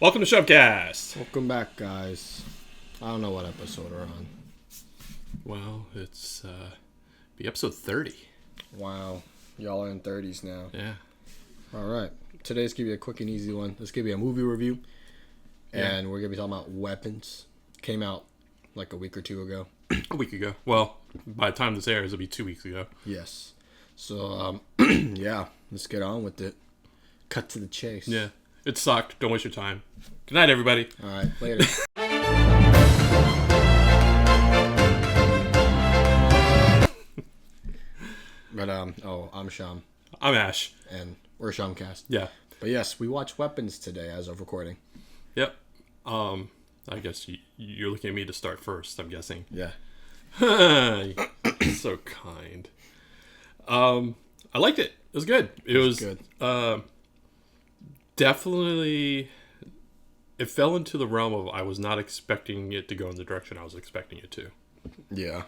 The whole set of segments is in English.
Welcome to ShumKast. Welcome back, guys. I don't know what episode we're on. Well, it's be episode 30. Wow. Y'all are in 30s now. Yeah. All right. Today's going to be a quick and easy one. This could be a movie review. And we're going to be talking about Weapons. Came out like a week or two ago. A week ago. Well, by the time this airs, it'll be 2 weeks ago. Yes. So, yeah. Let's get on with it. Cut to the chase. Yeah. It sucked. Don't waste your time. Good night, everybody. All right. Later. But, I'm Shum. I'm Ash. And we're ShumKast. Yeah. But yes, we watched Weapons today as of recording. Yep. I guess you're looking at me to start first, I'm guessing. Yeah. So kind. I liked it. It was good. It was good. Definitely, it fell into the realm of I was not expecting it to go in the direction I was expecting it to. Yeah.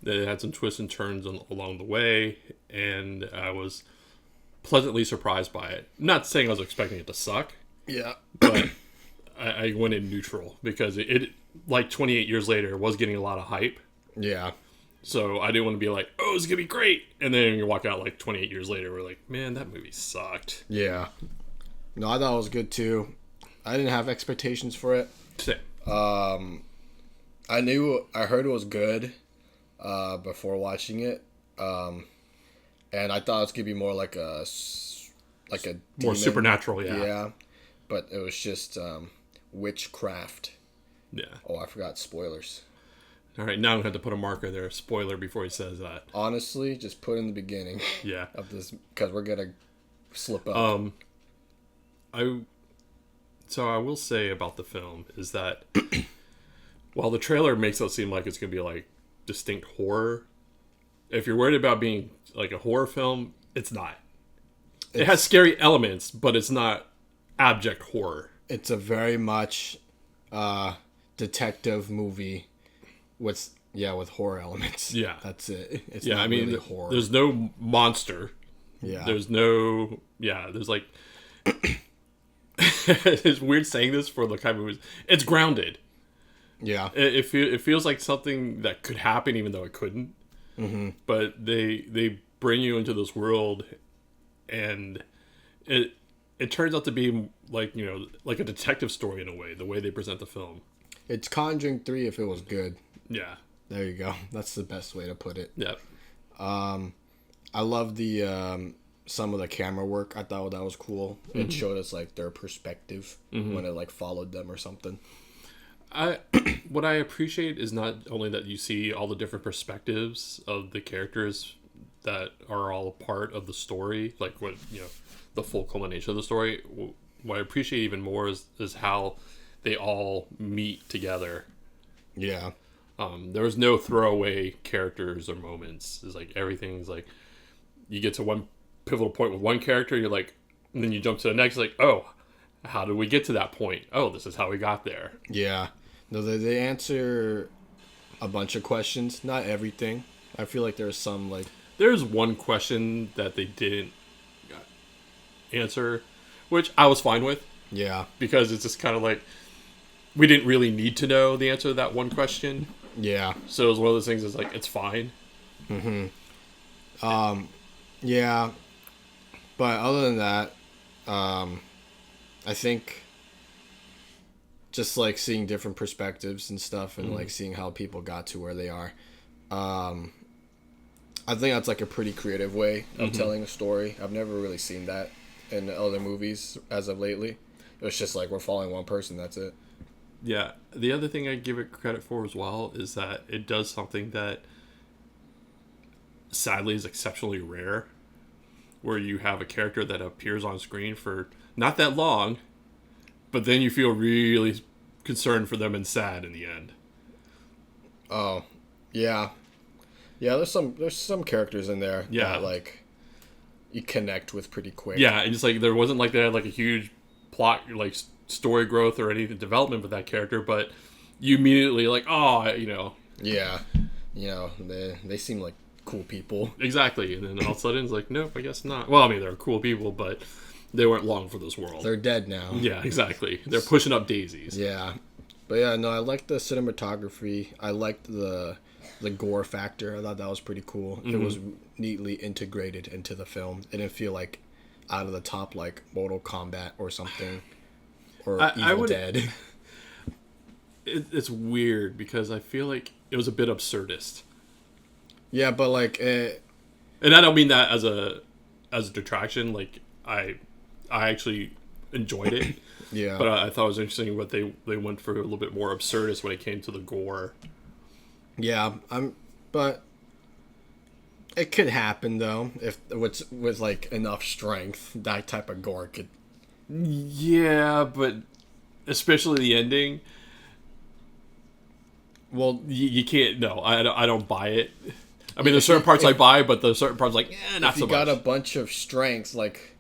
It had some twists and turns along the way, and I was pleasantly surprised by it. Not saying I was expecting it to suck. Yeah. But I went in neutral because it like 28 years later, was getting a lot of hype. Yeah. So I didn't want to be like, oh, it's going to be great. And then you walk out like 28 years later, we're like, man, that movie sucked. Yeah. No, I thought it was good too. I didn't have expectations for it. Same. I heard it was good before watching it. And I thought it was going to be more like a more demon. supernatural, yeah. Yeah. But it was just witchcraft. Yeah. Oh, I forgot spoilers. All right, now I'm going to have to put a marker there, spoiler, before he says that. Honestly, just put in the beginning Yeah. of this, because we're going to slip up. So I will say about the film is that while the trailer makes it seem like it's going to be like distinct horror, if you're worried about being like a horror film, it's not. It has scary elements, but it's not abject horror. It's a very much detective movie with horror elements. Yeah. That's it. It's Yeah, not I mean, really horror. there's no monster. Yeah. There's no... Yeah, there's like... It's weird saying this for the kind of movies. It's grounded. Yeah. It feels like something that could happen even though it couldn't. Mm-hmm. But they bring you into this world, and it turns out to be like, you know, like a detective story in a way, the way they present the film. It's Conjuring 3 if it was good. Yeah. There you go. That's the best way to put it. Yeah. I love the some of the camera work. I thought that was cool. Mm-hmm. It showed us like their perspective when it like followed them or something. What I appreciate is not only that you see all the different perspectives of the characters that are all a part of the story, like what, you know, the full culmination of the story. What I appreciate even more is how they all meet together. Yeah. There was no throwaway characters or moments. It's like everything's like, you get to one pivotal point with one character, you're like, and then you jump to the next, like, oh, how did we get to that point? Oh, this is how we got there. Yeah. No, they answer a bunch of questions. Not everything. I feel like there's some like... There's one question that they didn't answer, which I was fine with. Yeah. Because it's just kind of like, we didn't really need to know the answer to that one question. Yeah. So it was one of those things that's like, it's fine. Mm-hmm. Yeah. But other than that, I think just like seeing different perspectives and stuff and like seeing how people got to where they are. I think that's like a pretty creative way of telling a story. I've never really seen that in other movies as of lately. It was just like we're following one person, that's it. Yeah. The other thing I give it credit for as well is that it does something that sadly is exceptionally rare, where you have a character that appears on screen for not that long, but then you feel really concerned for them and sad in the end. Oh, yeah. Yeah, there's some characters in there that like you connect with pretty quick. Yeah, and just like there wasn't like they had like a huge plot like story growth or any development with that character, but you immediately like, oh, you know. Yeah. You know, they seem like cool people. Exactly. And then all of a sudden it's like, nope, I guess not. Well, I mean, they're cool people, but They weren't long for this world. They're dead now. Yeah, exactly. They're pushing up daisies. Yeah. But yeah, no, I liked the cinematography. I liked the gore factor. I thought that was pretty cool. It was neatly integrated into the film. It didn't feel like out of the top like Mortal Kombat or something. Or Evil Dead. It's weird because I feel like it was a bit absurdist. Yeah, but like... and I don't mean that as a detraction. Like, I actually enjoyed it. Yeah. But I thought it was interesting what they went for a little bit more absurdist when it came to the gore. Yeah, but it could happen though if with like enough strength. That type of gore could. Yeah, but especially the ending. Well, you can't. No, I don't buy it. I mean, there's certain parts I buy, but there's certain parts like, not so much. If you got a bunch of strengths, like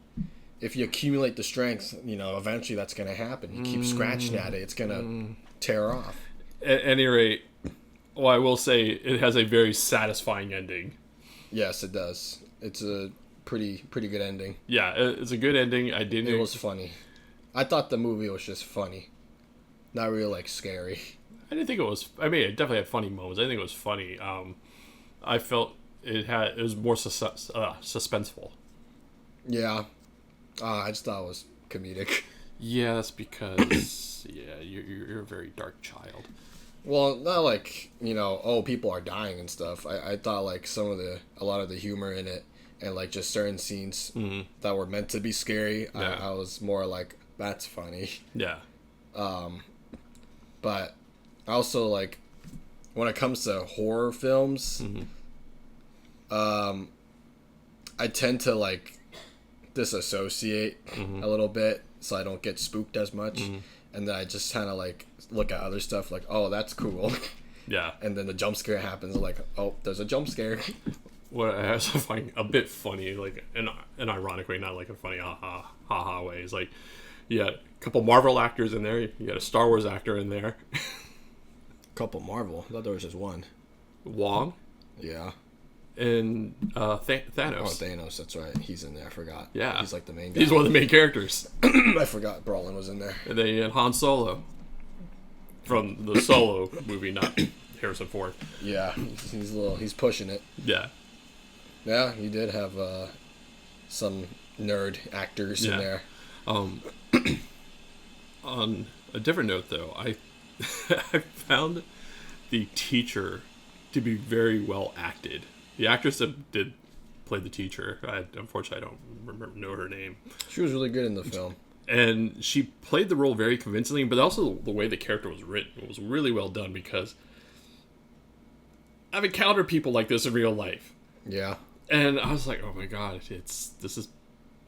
if you accumulate the strengths, eventually that's gonna happen. You keep scratching at it, it's gonna tear off. At any rate, well, I will say it has a very satisfying ending. Yes, it does. It's a pretty good ending. Yeah, it's a good ending. It was funny. I thought the movie was just funny, not really like scary. I didn't think it was. I mean, it definitely had funny moments. I think it was funny. I felt it was more suspenseful. Yeah, I just thought it was comedic. Yeah, that's because you're a very dark child. Well, not like people are dying and stuff. I thought like a lot of the humor in it and like just certain scenes that were meant to be scary. Yeah. I was more like, that's funny. Yeah. But I also like when it comes to horror films, I tend to like disassociate a little bit so I don't get spooked as much, and then I just kind of like look at other stuff like, oh, that's cool. Yeah. And then the jump scare happens, like, oh, there's a jump scare. What I also find a bit funny, like in an ironic way, not like a funny ha way, is like you got a couple Marvel actors in there, you got a Star Wars actor in there. Couple Marvel? I thought there was just one. Wong? Yeah. And Thanos. Oh, Thanos, that's right. He's in there, I forgot. Yeah. He's like the main guy. He's one of the main characters. I forgot Brolin was in there. And then you had Han Solo. From the Solo movie, not Harrison Ford. Yeah, he's pushing it. Yeah. Yeah, he did have some nerd actors in there. On a different note, though, I found the teacher to be very well acted. The actress that did play the teacher, unfortunately I don't know her name. She was really good in the film. And she played the role very convincingly, but also the way the character was written was really well done because I've encountered people like this in real life. Yeah. And I was like, oh my god,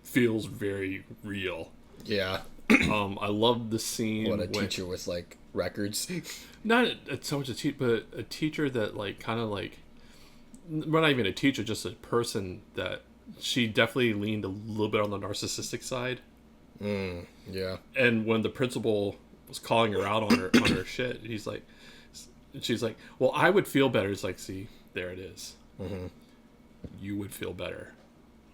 feels very real. Yeah. I love the scene. What, a teacher with like records? Not so much a teacher, but a teacher that like kind of like, well, not even a teacher, just a person that she definitely leaned a little bit on the narcissistic side. Yeah. And when the principal was calling her out on her shit, she's like, well, I would feel better. It's like, see, there it is. You would feel better.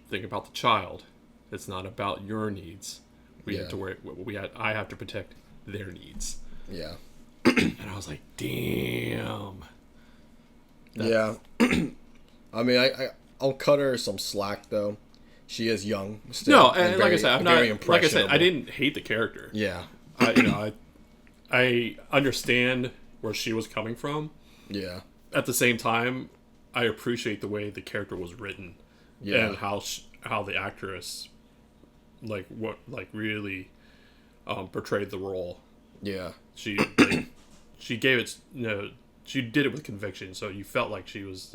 Think about the child. It's not about your needs. I have to protect their needs. Yeah. And I was like, damn. Yeah. I mean, I'll cut her some slack though. She is young still. No, and like I said, I'm not. Like I said, I didn't hate the character. Yeah. I understand where she was coming from. Yeah. At the same time, I appreciate the way the character was written. Yeah. And how the actress, really, portrayed the role. Yeah. She gave it. She did it with conviction. So you felt like she was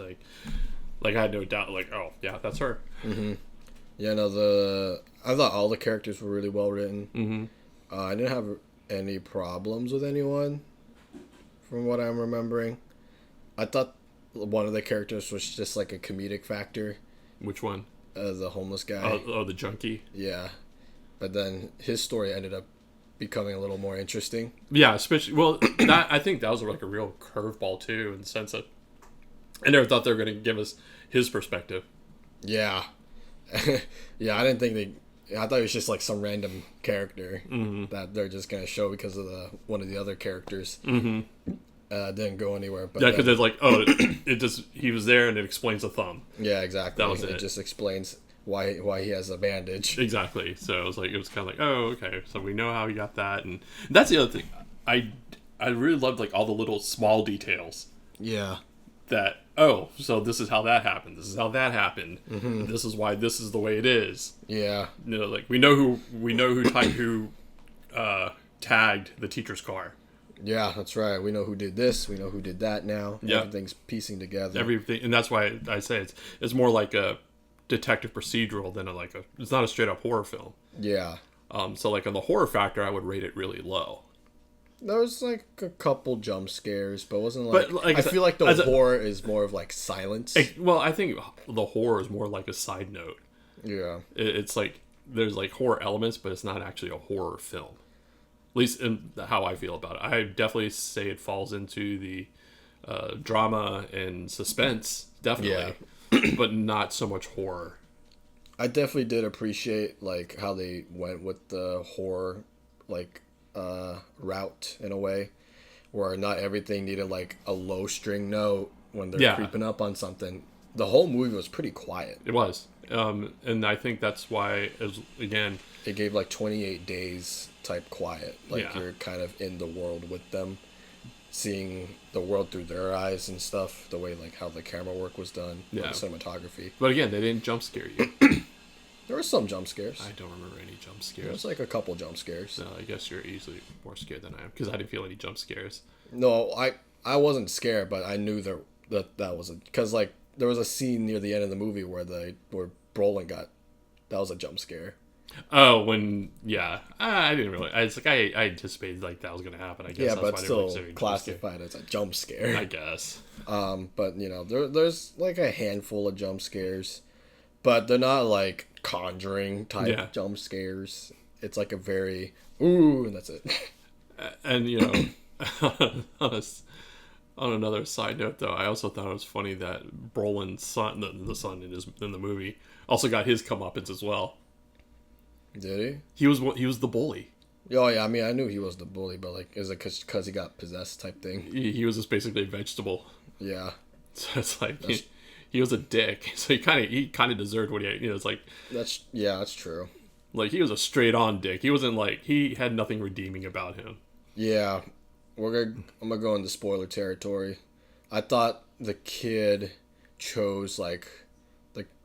like I had no doubt. Like, oh yeah, that's her. Yeah, no, I thought all the characters were really well written. I didn't have any problems with anyone, from what I'm remembering. I thought one of the characters was just like a comedic factor. Which one? The homeless guy. Oh, the junkie. Yeah, but then his story ended up becoming a little more interesting. Yeah, especially I think that was like a real curveball too, in the sense that I never thought they were going to give us his perspective. Yeah. Yeah, I didn't think I thought it was just like some random character that they're just gonna show because of one of the other characters. Didn't go anywhere. But yeah, because it's like, oh, it just he was there and it explains the thumb. Yeah, exactly. That was it. It just explains why he has a bandage. Exactly. So it was kind of like, oh, okay, so we know how he got that, and that's the other thing. I really loved like all the little small details. Yeah. That so this is how that happened. This is how that happened. This is why this is the way it is. Yeah. You know, like we know who tagged the teacher's car. Yeah, that's right. We know who did this. We know who did that now. Yeah. Everything's piecing together. Everything, and that's why I say it's more like a detective procedural than it's not a straight up horror film. Yeah. So like on the horror factor, I would rate it really low. There was like a couple jump scares, but it wasn't like. But, like I feel like the horror is more of like silence. Well, I think the horror is more like a side note. Yeah. It's like there's like horror elements, but it's not actually a horror film. At least in how I feel about it. I definitely say it falls into the drama and suspense, definitely, but not so much horror. I definitely did appreciate like how they went with the horror like route in a way, where not everything needed like a low string note when they're creeping up on something. The whole movie was pretty quiet. It was. And I think that's why, again... It gave like 28 days type quiet. Like you're kind of in the world with them, seeing the world through their eyes and stuff, the way like how the camera work was done, the cinematography. But again, they didn't jump scare you. There were some jump scares. I don't remember any jump scares. There was like a couple jump scares. No, I guess you're easily more scared than I am, because I didn't feel any jump scares. No, I wasn't scared, but I knew that was because like there was a scene near the end of the movie where Brolin that was a jump scare. Oh, I didn't really. I anticipated like that was gonna happen. I guess. Yeah, that's but why still classified as a jump scare. I guess. But you know, there's like a handful of jump scares, but they're not like Conjuring type jump scares. It's like a very ooh, and that's it. And you know, on another side note, though, I also thought it was funny that Brolin's son, the son in the movie, also got his comeuppance as well. Did he? He was the bully. Oh yeah, I mean I knew he was the bully, but like, is it because he got possessed type thing? He was just basically a vegetable. Yeah. So it's like he was a dick. So he kind of deserved what he had. You know, it's like that's true. Like he was a straight on dick. He wasn't like he had nothing redeeming about him. Yeah, I'm gonna go into spoiler territory. I thought the kid chose like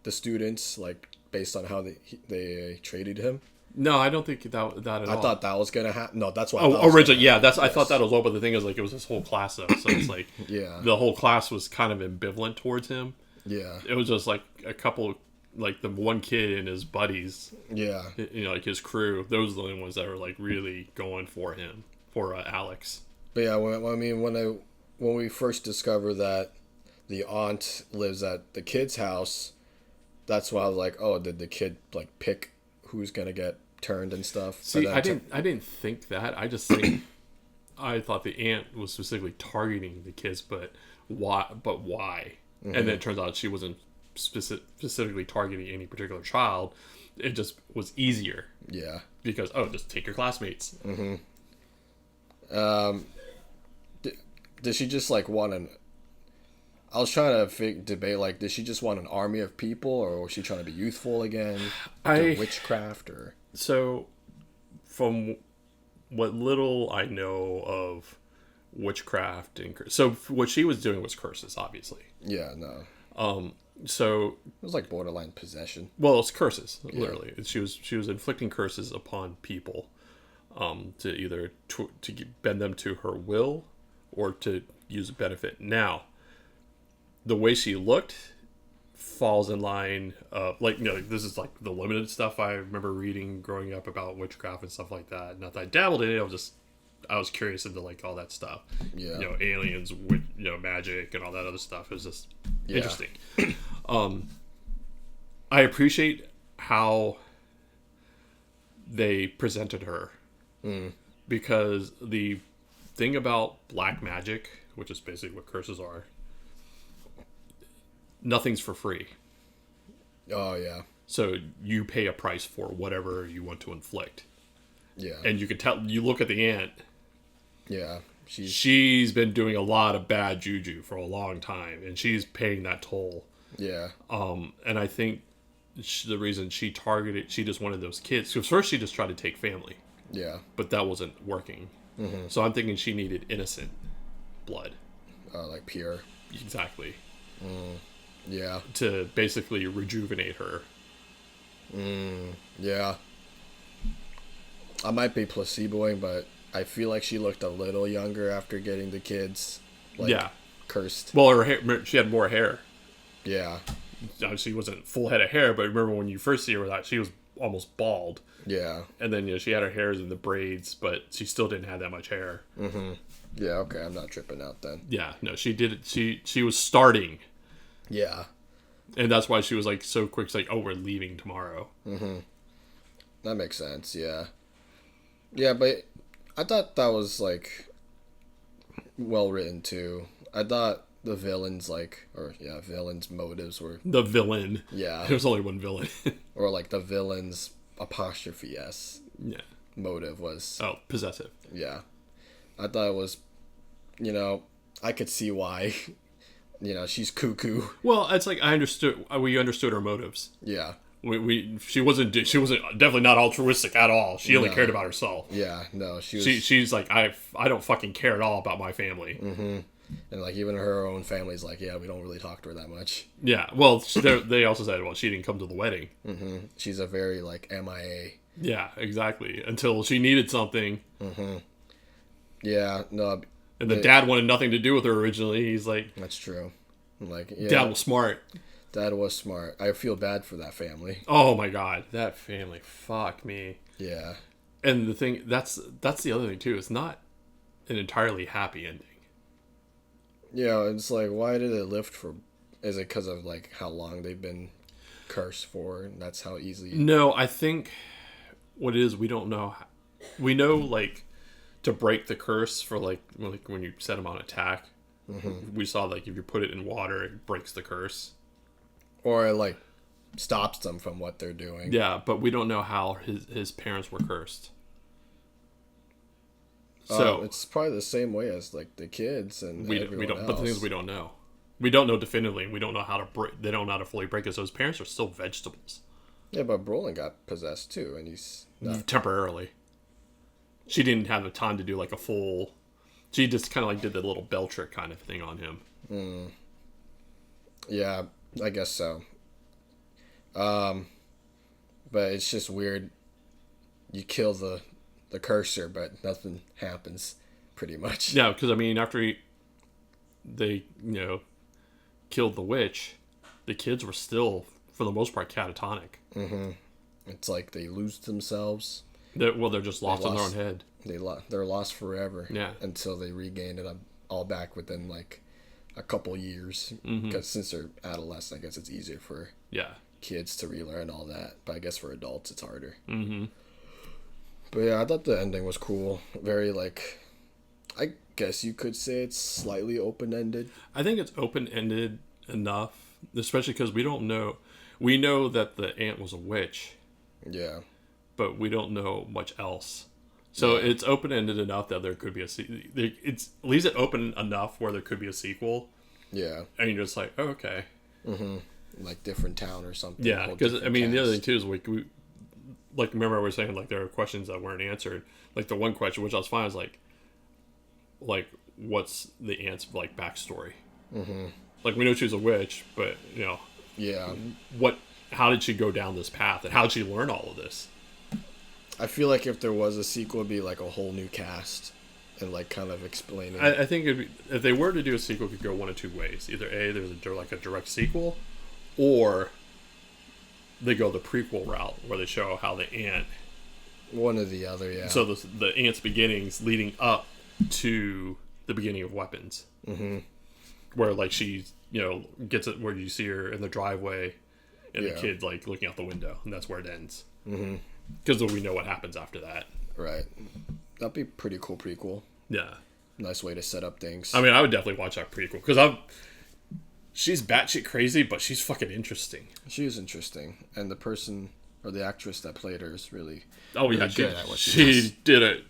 the students like based on how they treated him. No, I don't think that at all. I thought that was gonna happen. No, that's why. Originally, I thought that was all. But the thing is, like, it was his whole class though. So it's like, the whole class was kind of ambivalent towards him. Yeah, it was just like a couple, like the one kid and his buddies. Yeah, you know, like his crew. Those are the only ones that were like really going for him, for Alex. But yeah, when we first discover that the aunt lives at the kid's house, that's why I was like, oh, did the kid like pick who's gonna get turned and stuff? See, I didn't think that. I just think I thought the aunt was specifically targeting the kids, but why? Mm-hmm. And then it turns out she wasn't specifically targeting any particular child. It just was easier. Yeah. Because just take your classmates. Mm-hmm. Did she just like want an? I was trying to debate like, did she just want an army of people, or was she trying to be youthful again? Witchcraft or so. From what little I know of witchcraft and so what she was doing was curses, obviously. Yeah, no. So it was like borderline possession. Well, it's curses, literally. Yeah. She was inflicting curses upon people, to either to bend them to her will, or to use a benefit. Now, the way she looked falls in line of like, you know, this is like the limited stuff I remember reading growing up about witchcraft and stuff like that. Not that I dabbled in it, I was curious into like all that stuff. Yeah. You know, aliens, magic and all that other stuff. It was just interesting. I appreciate how they presented her. Because the thing about black magic, which is basically what curses are, nothing's for free. Oh yeah. So you pay a price for whatever you want to inflict. Yeah. And you can tell, you look at the aunt. Yeah. She's been doing a lot of bad juju for a long time, and she's paying that toll. Yeah. And I think the reason she just wanted those kids, because first she just tried to take family. Yeah. But that wasn't working. Mm-hmm. So I'm thinking she needed innocent blood. Like pure. Exactly. Yeah. To basically rejuvenate her. Yeah. I might be placeboing, but I feel like she looked a little younger after getting the kids. Like, yeah. Cursed. Well, her hair, she had more hair. Yeah. She wasn't full head of hair, but remember when you first see her, that she was almost bald. Yeah. And then she had her hairs in the braids, but she still didn't have that much hair. Mm-hmm. Yeah. Okay. I'm not tripping out then. Yeah. No, she did it. She was starting. Yeah. And that's why she was like so quick. It's like, oh, we're leaving tomorrow. Mm-hmm. That makes sense. Yeah. Yeah, but I thought that was like well written too. I thought the villain's motives were the villain. Yeah. There's only one villain. Or like the villain's apostrophe S. Yeah. Motive was possessive. Yeah. I thought it was, I could see why. She's cuckoo. Well, it's like we understood her motives. Yeah. She wasn't definitely not altruistic at all. She only cared about herself. Yeah, no, she's like, I don't fucking care at all about my family. Mm-hmm. And like even her own family's like, yeah, we don't really talk to her that much. Yeah, well, they also said, well, she didn't come to the wedding. Mm-hmm. She's a very like MIA. Yeah, exactly. Until she needed something. Mm-hmm. Yeah, no. And the dad wanted nothing to do with her originally. He's like, that's true. Like, yeah, Dad was smart. Dad was smart. I feel bad for that family. Oh my god, that family. Fuck me. Yeah. And the thing that's the other thing too. It's not an entirely happy ending. Yeah, it's like, why did it lift for? Is it because of like how long they've been cursed for? And that's how easily. No, I think what it is, we don't know. We know like to break the curse for like when you set them on attack. Mm-hmm. We saw like if you put it in water, it breaks the curse. Or it like stops them from what they're doing. Yeah, but we don't know how his parents were cursed. So it's probably the same way as like the kids and we don't. else. But the thing is, we don't know. We don't know definitively. We don't know how to break. They don't know how to fully break it. So his parents are still vegetables. Yeah, but Brolin got possessed too, and he's not temporarily. She didn't have the time to do like a full. She just kind of like did the little bell trick kind of thing on him. Yeah, I guess so. But it's just weird. You kill the cursor, but nothing happens, pretty much. Yeah, because I mean, after they killed the witch, the kids were still, for the most part, catatonic. Mm-hmm. It's like they lose themselves. They're just lost in their own head. They're lost forever. Yeah. Until they regain it all back within like a couple years. Because since they're adolescent, I guess it's easier for kids to relearn all that. But I guess for adults, it's harder. Mm-hmm. But yeah, I thought the ending was cool. Very like, I guess you could say it's slightly open-ended. I think it's open-ended enough, especially because we don't know. We know that the aunt was a witch. Yeah. But we don't know much else. So it's open-ended enough that there could be it leaves it open enough where there could be a sequel. Yeah. And you're just like, oh, okay. Mm-hmm. Like different town or something. Yeah, because I mean, the other thing too is like remember I was saying like there are questions that weren't answered. Like the one question, which I was fine, was like what's the aunt's like backstory? Mm-hmm. Like we know she was a witch, but yeah, how did she go down this path, and how did she learn all of this? I feel like if there was a sequel, it'd be like a whole new cast and like kind of explaining. I think if they were to do a sequel, it could go one of two ways. Either there's a direct sequel, or they go the prequel route where they show how the aunt. One or the other, yeah. So the aunt's beginnings leading up to the beginning of Weapons. Mm-hmm. Where like she gets it where you see her in the driveway, and the kid like looking out the window, and that's where it ends. Mm-hmm. Because we know what happens after that. Right. That'd be pretty cool prequel. Yeah. Nice way to set up things. I mean, I would definitely watch that prequel. Because she's batshit crazy, but she's fucking interesting. She is interesting, and the person or the actress that played her is really Really good at what she does. did it.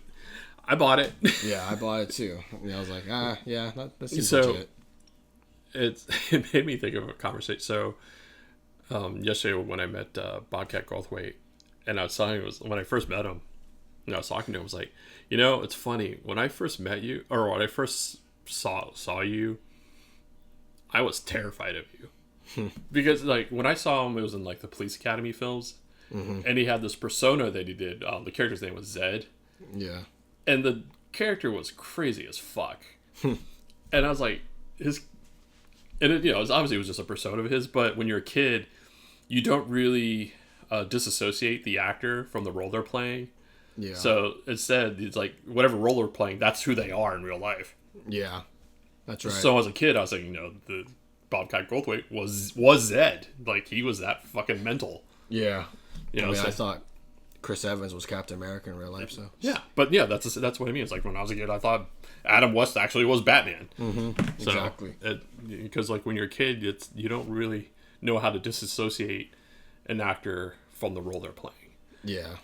I bought it. Yeah, I bought it too. I was like, yeah, that seems So legit. it made me think of a conversation. So yesterday when I met Bobcat Goldthwait, and I was telling him, when I first met him, and I was talking to him, I was like, it's funny, when I first met you, or when I first saw you, I was terrified of you. Because like when I saw him, it was in like the Police Academy films, and he had this persona that he did. The character's name was Zed. Yeah. And the character was crazy as fuck. And I was like, it was obviously it was just a persona of his, but when you're a kid, you don't really disassociate the actor from the role they're playing. Yeah. So instead, it's like whatever role they're playing, that's who they are in real life. Yeah. That's right. So as a kid, I was like, the Bobcat Goldthwait was Zed. Like, he was that fucking mental. Yeah. So, I thought Chris Evans was Captain America in real life, so. Yeah. But yeah, that's what I mean. It's like when I was a kid, I thought Adam West actually was Batman. So, Exactly. Because like when you're a kid, you don't really know how to disassociate an actor from the role they're playing. Yeah.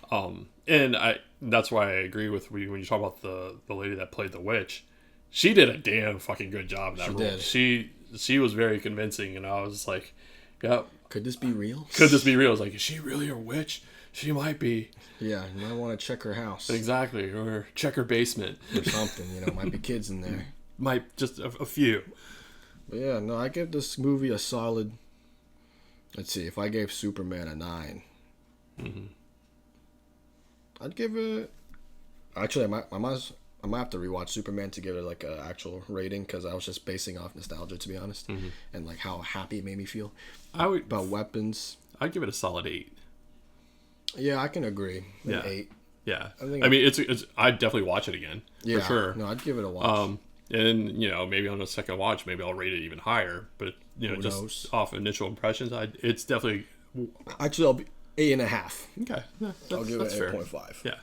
And that's why I agree with when you talk about the lady that played the witch. She did a damn fucking good job in that role. Did. She was very convincing, and I was like, yeah. Could this be real? Could this be real? I was like, is she really a witch? She might be. Yeah, you might want to check her house. Exactly, or check her basement. Or something, might be kids in there. Might, just a few. But yeah, no, I give this movie a solid, let's see, if I gave Superman a 9, I'd give it, actually, I might have to rewatch Superman to give it like an actual rating, because I was just basing off nostalgia, to be honest, and like how happy it made me feel. About weapons. I'd give it a solid 8. Yeah, I can agree. Yeah. 8. Yeah. I mean, it's I'd definitely watch it again. Yeah. For sure. No, I'd give it a watch. And, maybe on a second watch, maybe I'll rate it even higher. But, Who just knows? off initial impressions, it's definitely... Actually, I'll be 8.5. Okay. Yeah, I'll give it fair. 8.5. Yeah.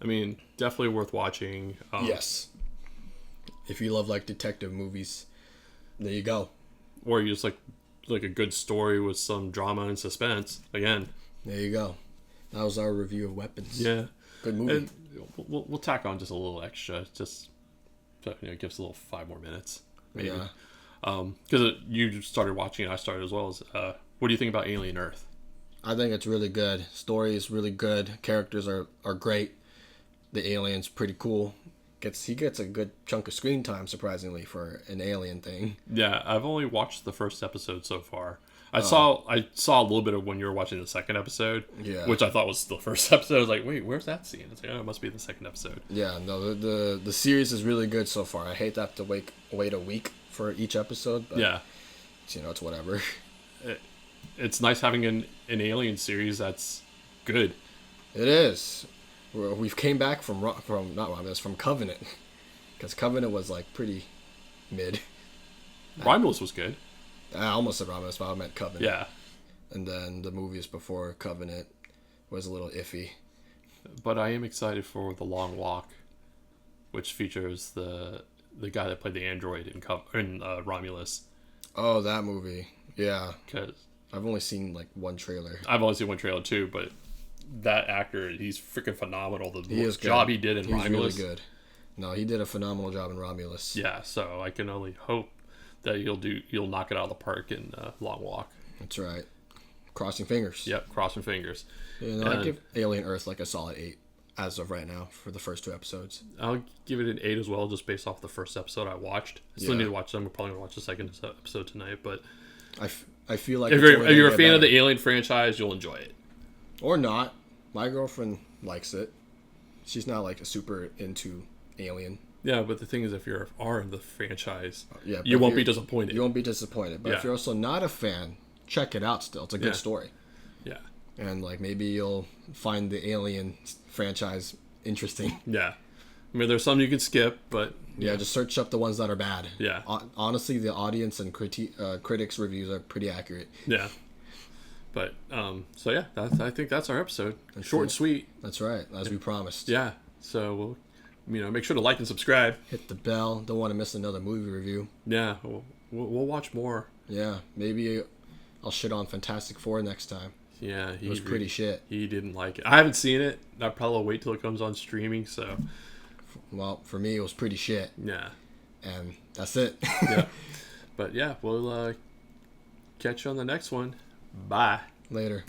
I mean, definitely worth watching. Yes. If you love, like, detective movies, there you go. Or you just like a good story with some drama and suspense. Again. There you go. That was our review of Weapons. Yeah. Good movie. And we'll tack on just a little extra, just to, give us a little 5 more minutes, maybe. Yeah. Because you started watching it, I started as well. What do you think about Alien Earth? I think it's really good. Story is really good. Characters are great. The alien's pretty cool. He gets a good chunk of screen time, surprisingly, for an alien thing. Yeah, I've only watched the first episode so far. I saw a little bit of when you were watching the second episode, which I thought was the first episode. I was like, wait, where's that scene? It's like, it must be the second episode. Yeah, no, the series is really good so far. I hate to have to wait a week for each episode, but yeah, it's whatever. It's nice having an alien series that's good. It is. We've came back from Covenant, because Covenant was like pretty mid. Romulus was good. I almost said Romulus, but I meant Covenant. Yeah. And then the movies before Covenant was a little iffy. But I am excited for The Long Walk, which features the guy that played the android in Romulus. Oh, that movie. Yeah. Because I've only seen like one trailer. I've only seen one trailer too, but that actor, he's freaking phenomenal. The job he did in He's Romulus. Really good. No, he did a phenomenal job in Romulus. Yeah, so I can only hope that you'll knock it out of the park in Long Walk. That's right. Crossing fingers. Yep, crossing fingers. Yeah, no, I'd give Alien Earth like a solid 8 as of right now for the first 2 episodes. I'll give it an 8 as well, just based off the first episode I watched. I still need to watch them. We're probably gonna watch the second episode tonight, but I feel like if you're a fan of the Alien franchise, you'll enjoy it. Or not. My girlfriend likes it. She's not like super into Alien. Yeah, but the thing is, if you are in the franchise, yeah, you won't be disappointed. You won't be disappointed. But if you're also not a fan, check it out still. It's a good story. Yeah. And like maybe you'll find the Alien franchise interesting. Yeah. I mean, there's some you can skip, but... Yeah, just search up the ones that are bad. Yeah. Honestly, the audience and critics' reviews are pretty accurate. Yeah. But, so yeah, I think that's our episode. Short and sweet. That's right, as we promised. Yeah. So we'll, make sure to like and subscribe. Hit the bell. Don't want to miss another movie review. Yeah. we'll watch more. Yeah, maybe I'll shit on Fantastic Four next time. Yeah, It was pretty shit. He didn't like it. I haven't seen it. I'll probably wait till it comes on streaming. So, Well, for me, it was pretty shit. yeah, And that's it. yeah. But yeah, we'll catch you on the next one. Bye. Later.